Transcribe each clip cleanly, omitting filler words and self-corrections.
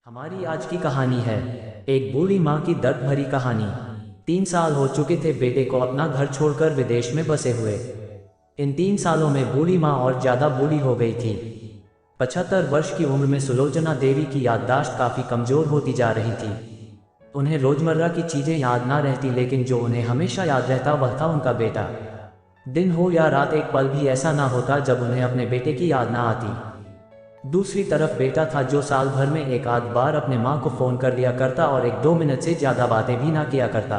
हमारी आज की कहानी है एक बूढ़ी माँ की दर्द भरी कहानी। 3 साल हो चुके थे बेटे को अपना घर छोड़कर विदेश में बसे हुए। इन 3 सालों में बूढ़ी माँ और ज्यादा बूढ़ी हो गई थी। 75 वर्ष की उम्र में सुलोचना देवी की याददाश्त काफी कमजोर होती जा रही थी। उन्हें रोजमर्रा की चीजें याद ना रहती, लेकिन जो उन्हें हमेशा याद रहता वह था उनका बेटा। दिन हो या रात, एक पल भी ऐसा ना होता जब उन्हें अपने बेटे की याद ना आती। दूसरी तरफ बेटा था जो साल भर में एक आध बार अपने माँ को फ़ोन कर लिया करता और 1-2 मिनट से ज़्यादा बातें भी ना किया करता।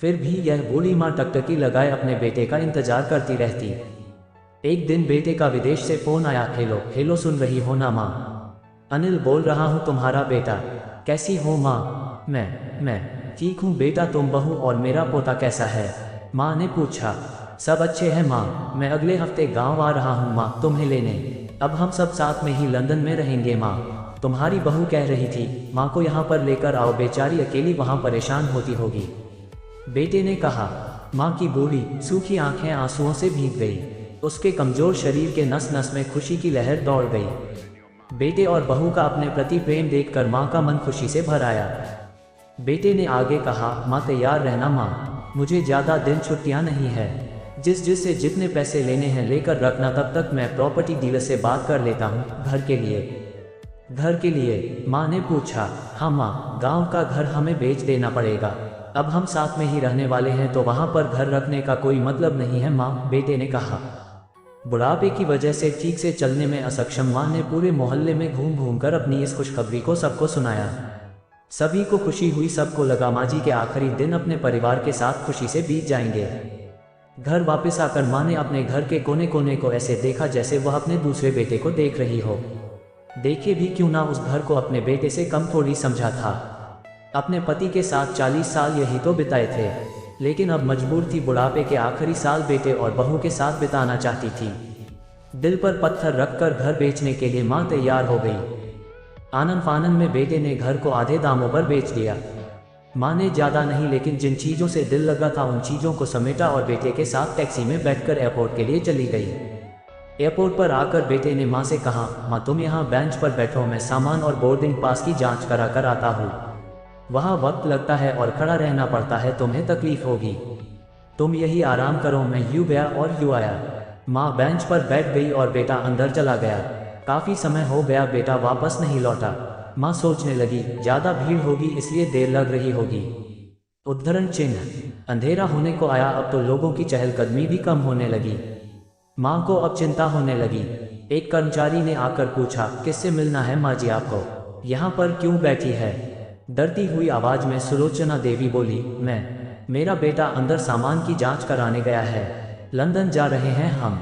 फिर भी यह बूढ़ी माँ टकटकी लगाए अपने बेटे का इंतजार करती रहती। एक दिन बेटे का विदेश से फ़ोन आया। हेलो हेलो, सुन रही हो ना माँ? अनिल बोल रहा हूँ, तुम्हारा बेटा। कैसी हो माँ? मैं ठीक हूँ बेटा, तुम बहू और मेरा पोता कैसा है? माँ ने पूछा। सब अच्छे हैं माँ, मैं अगले हफ्ते गाँव आ रहा हूँ माँ तुम्हें लेने। अब हम सब साथ में ही लंदन में रहेंगे माँ। तुम्हारी बहू कह रही थी माँ को यहाँ पर लेकर आओ, बेचारी अकेली वहाँ परेशान होती होगी। बेटे ने कहा। माँ की बूढ़ी सूखी आंखें आंसुओं से भीग गई। उसके कमजोर शरीर के नस नस में खुशी की लहर दौड़ गई। बेटे और बहू का अपने प्रति प्रेम देखकर माँ का मन खुशी से भर आया। बेटे ने आगे कहा, माँ तैयार रहना माँ, मुझे ज़्यादा दिन छुट्टियाँ नहीं है। जिससे जितने पैसे लेने हैं लेकर रखना, तब तक मैं प्रॉपर्टी डीलर से बात कर लेता हूँ। घर के लिए? घर के लिए? माँ ने पूछा। हाँ माँ, गांव का घर हमें बेच देना पड़ेगा। अब हम साथ में ही रहने वाले हैं तो वहाँ पर घर रखने का कोई मतलब नहीं है माँ, बेटे ने कहा। बुढ़ापे की वजह से ठीक से चलने में असक्षम माँ ने पूरे मोहल्ले में घूम घूम कर अपनी इस खुशखबरी को सबको सुनाया। सभी को खुशी हुई, सबको लगा माँ जी के आखिरी दिन अपने परिवार के साथ खुशी से बीत जाएंगे। घर वापस आकर माँ ने अपने घर के कोने कोने को ऐसे देखा जैसे वह अपने दूसरे बेटे को देख रही हो। देखे भी क्यों ना, उस घर को अपने बेटे से कम थोड़ी समझा था। अपने पति के साथ 40 साल यही तो बिताए थे, लेकिन अब मजबूर थी बुढ़ापे के आखिरी साल बेटे और बहू के साथ बिताना चाहती थी। दिल पर पत्थर रखकर घर बेचने के लिए माँ तैयार हो गई। आनन फानन में बेटे ने घर को आधे दामों पर बेच दिया। माँ ने ज़्यादा नहीं, लेकिन जिन चीज़ों से दिल लगा था उन चीज़ों को समेटा और बेटे के साथ टैक्सी में बैठकर एयरपोर्ट के लिए चली गई। एयरपोर्ट पर आकर बेटे ने माँ से कहा, माँ तुम यहाँ बेंच पर बैठो, मैं सामान और बोर्डिंग पास की जांच करा कर आता हूँ। वहाँ वक्त लगता है और खड़ा रहना पड़ता है, तुम्हें तकलीफ होगी। तुम यही आराम करो। मैं यूँ गया और यूँ आया। माँ बेंच पर बैठ गई और बेटा अंदर चला गया। काफ़ी समय हो गया, बेटा वापस नहीं लौटा। माँ सोचने लगी, ज़्यादा भीड़ होगी इसलिए देर लग रही होगी। उद्धरण चिन्ह। अंधेरा होने को आया, अब तो लोगों की चहलकदमी भी कम होने लगी। माँ को अब चिंता होने लगी। एक कर्मचारी ने आकर पूछा, किससे मिलना है माँ जी आपको? यहाँ पर क्यों बैठी है? डरती हुई आवाज में सुलोचना देवी बोली, मेरा बेटा अंदर सामान की जांच कराने गया है। लंदन जा रहे हैं हम।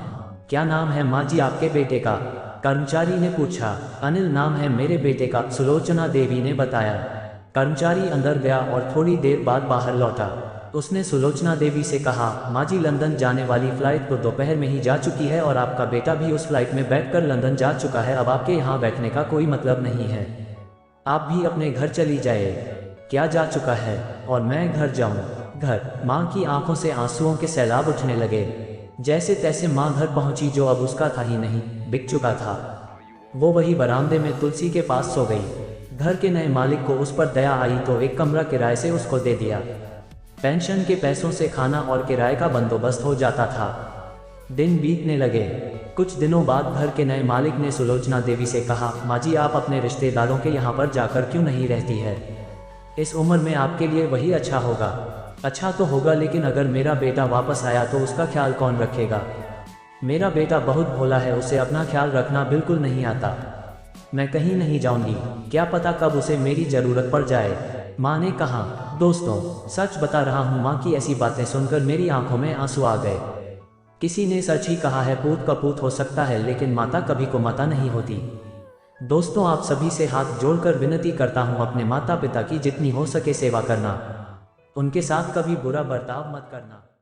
क्या नाम है माँ जी आपके बेटे का? कर्मचारी ने पूछा। अनिल नाम है मेरे बेटे का, सुलोचना देवी ने बताया। कर्मचारी अंदर गया और थोड़ी देर बाद बाहर लौटा। उसने सुलोचना देवी से कहा, माँ जी लंदन जाने वाली फ्लाइट तो दोपहर में ही जा चुकी है और आपका बेटा भी उस फ्लाइट में बैठकर लंदन जा चुका है। अब आपके यहाँ बैठने का कोई मतलब नहीं है, आप भी अपने घर चली जाए। क्या जा चुका है और मैं घर जाऊँ? घर? माँ की आंखों से आंसुओं के सैलाब उठने लगे। जैसे तैसे माँ घर पहुंची, जो अब उसका था ही नहीं, बिक चुका था। वो वही बरामदे में तुलसी के पास सो गई। घर के नए मालिक को उस पर दया आई तो एक कमरा किराए से उसको दे दिया। पेंशन के पैसों से खाना और किराए का बंदोबस्त हो जाता था। दिन बीतने लगे। कुछ दिनों बाद घर के नए मालिक ने सुलोचना देवी से कहा, माँ जी आप अपने रिश्तेदारों के यहाँ पर जाकर क्यों नहीं रहती है? इस उम्र में आपके लिए वही अच्छा होगा। अच्छा तो होगा, लेकिन अगर मेरा बेटा वापस आया तो उसका ख्याल कौन रखेगा? मेरा बेटा बहुत भोला है, उसे अपना ख्याल रखना बिल्कुल नहीं आता। मैं कहीं नहीं जाऊंगी, क्या पता कब उसे मेरी ज़रूरत पड़ जाए। माँ ने कहा। दोस्तों सच बता रहा हूँ, माँ की ऐसी बातें सुनकर मेरी आंखों में आंसू आ गए। किसी ने सच ही कहा है, पूत कपूत हो सकता है लेकिन माता कभी को माता नहीं होती। दोस्तों आप सभी से हाथ जोड़कर विनती करता हूँ, अपने माता पिता की जितनी हो सके सेवा करना। उनके साथ कभी बुरा बर्ताव मत करना।